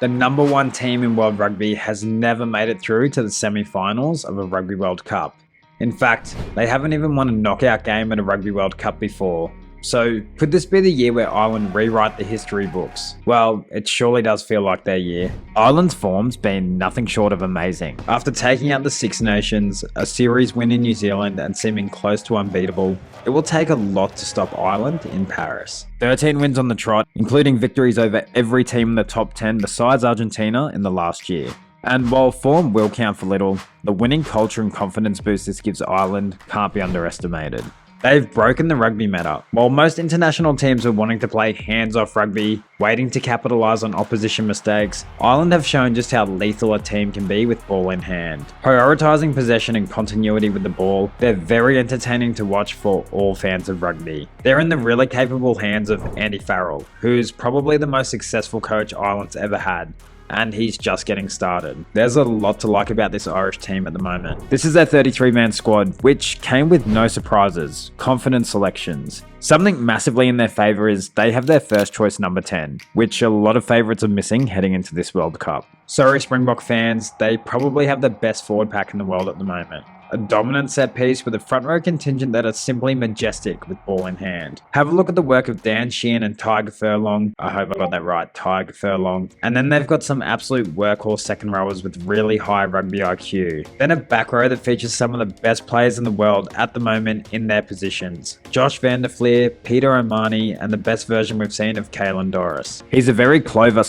The #1 team in World Rugby has never made it through to the semi-finals of a Rugby World Cup. In fact, they haven't even won a knockout game at a Rugby World Cup before. So, could this be the year where Ireland rewrite the history books? Well, it surely does feel like their year. Ireland's form's been nothing short of amazing. After taking out the Six Nations, a series win in New Zealand and seeming close to unbeatable, it will take a lot to stop Ireland in Paris. 13 wins on the trot, including victories over every team in the top 10 besides Argentina in the last year. And while form will count for little, the winning culture and confidence boost this gives Ireland can't be underestimated. They've broken the rugby meta. While most international teams are wanting to play hands-off rugby, waiting to capitalise on opposition mistakes, Ireland have shown just how lethal a team can be with ball in hand. Prioritising possession and continuity with the ball, they're very entertaining to watch for all fans of rugby. They're in the really capable hands of Andy Farrell, who's probably the most successful coach Ireland's ever had. And he's just getting started. There's a lot to like about this Irish team at the moment. This is their 33-man squad, which came with no surprises, confident selections. Something massively in their favour is they have their first choice number 10, which a lot of favourites are missing heading into this World Cup. Sorry Springbok fans, they probably have the best forward pack in the world at the moment. A dominant set piece with a front row contingent that are simply majestic with ball in hand. Have a look at the work of Dan Sheehan and Tiger Furlong. I hope I got that right, Tiger Furlong. And then they've got some absolute workhorse second rowers with really high rugby IQ. Then a back row that features some of the best players in the world at the moment in their positions. Josh van der Fleer, Peter O'Mahony, and the best version we've seen of CAELAN DORIS. He's a very clever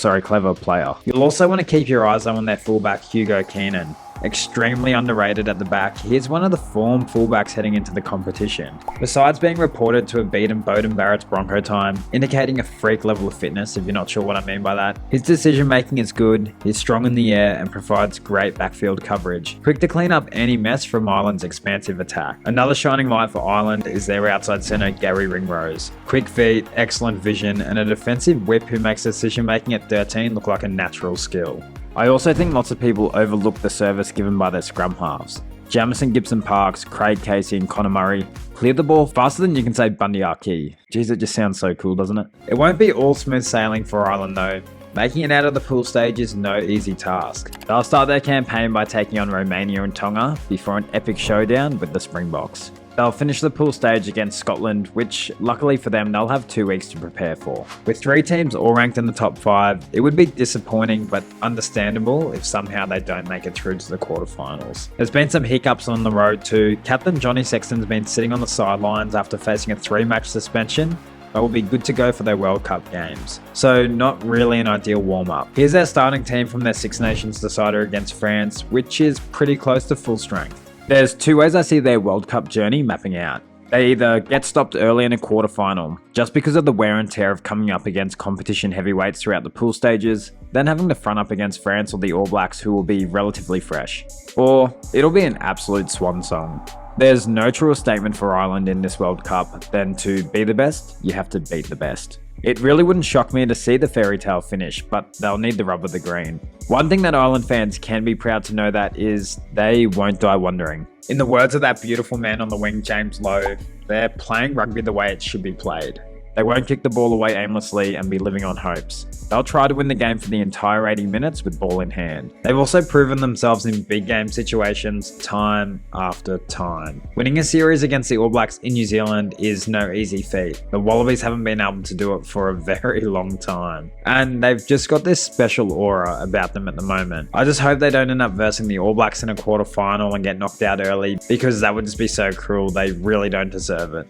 player. You'll also want to keep your eyes on their fullback Hugo Keenan. Extremely underrated at the back, he's one of the form fullbacks heading into the competition. Besides being reported to have beaten Beauden Barrett's Bronco time, indicating a freak level of fitness if you're not sure what I mean by that, his decision making is good, he's strong in the air and provides great backfield coverage, quick to clean up any mess from Ireland's expansive attack. Another shining light for Ireland is their outside centre Gary Ringrose. Quick feet, excellent vision and a defensive whip who makes decision making at 13 look like a natural skill. I also think lots of people overlook the service given by their scrum halves. Jamison Gibson-Parks, Craig Casey and Connor Murray cleared the ball faster than you can say Bundy Archie. Jeez, it just sounds so cool, doesn't it? It won't be all smooth sailing for Ireland though. Making it out of the pool stage is no easy task. They'll start their campaign by taking on Romania and Tonga before an epic showdown with the Springboks. They'll finish the pool stage against Scotland, which, luckily for them, they'll have 2 weeks to prepare for. With 3 teams all ranked in the top 5, it would be disappointing but understandable if somehow they don't make it through to the quarterfinals. There's been some hiccups on the road too. Captain Johnny Sexton's been sitting on the sidelines after facing a 3-match suspension, but will be good to go for their World Cup games. So not really an ideal warm-up. Here's their starting team from their Six Nations decider against France, which is pretty close to full strength. There's 2 ways I see their World Cup journey mapping out. They either get stopped early in a quarterfinal, just because of the wear and tear of coming up against competition heavyweights throughout the pool stages, then having to front up against France or the All Blacks who will be relatively fresh. Or it'll be an absolute swan song. There's no truer statement for Ireland in this World Cup than to be the best, you have to beat the best. It really wouldn't shock me to see the fairy tale finish, but they'll need the rub of the green. One thing that Ireland fans can be proud to know that is they won't die wondering. In the words of that beautiful man on the wing, James Lowe, they're playing rugby the way it should be played. They won't kick the ball away aimlessly and be living on hopes. They'll try to win the game for the entire 80 minutes with ball in hand. They've also proven themselves in big game situations time after time. Winning a series against the All Blacks in New Zealand is no easy feat. The Wallabies haven't been able to do it for a very long time. And they've just got this special aura about them at the moment. I just hope they don't end up versing the All Blacks in a quarterfinal and get knocked out early, because that would just be so cruel. They really don't deserve it.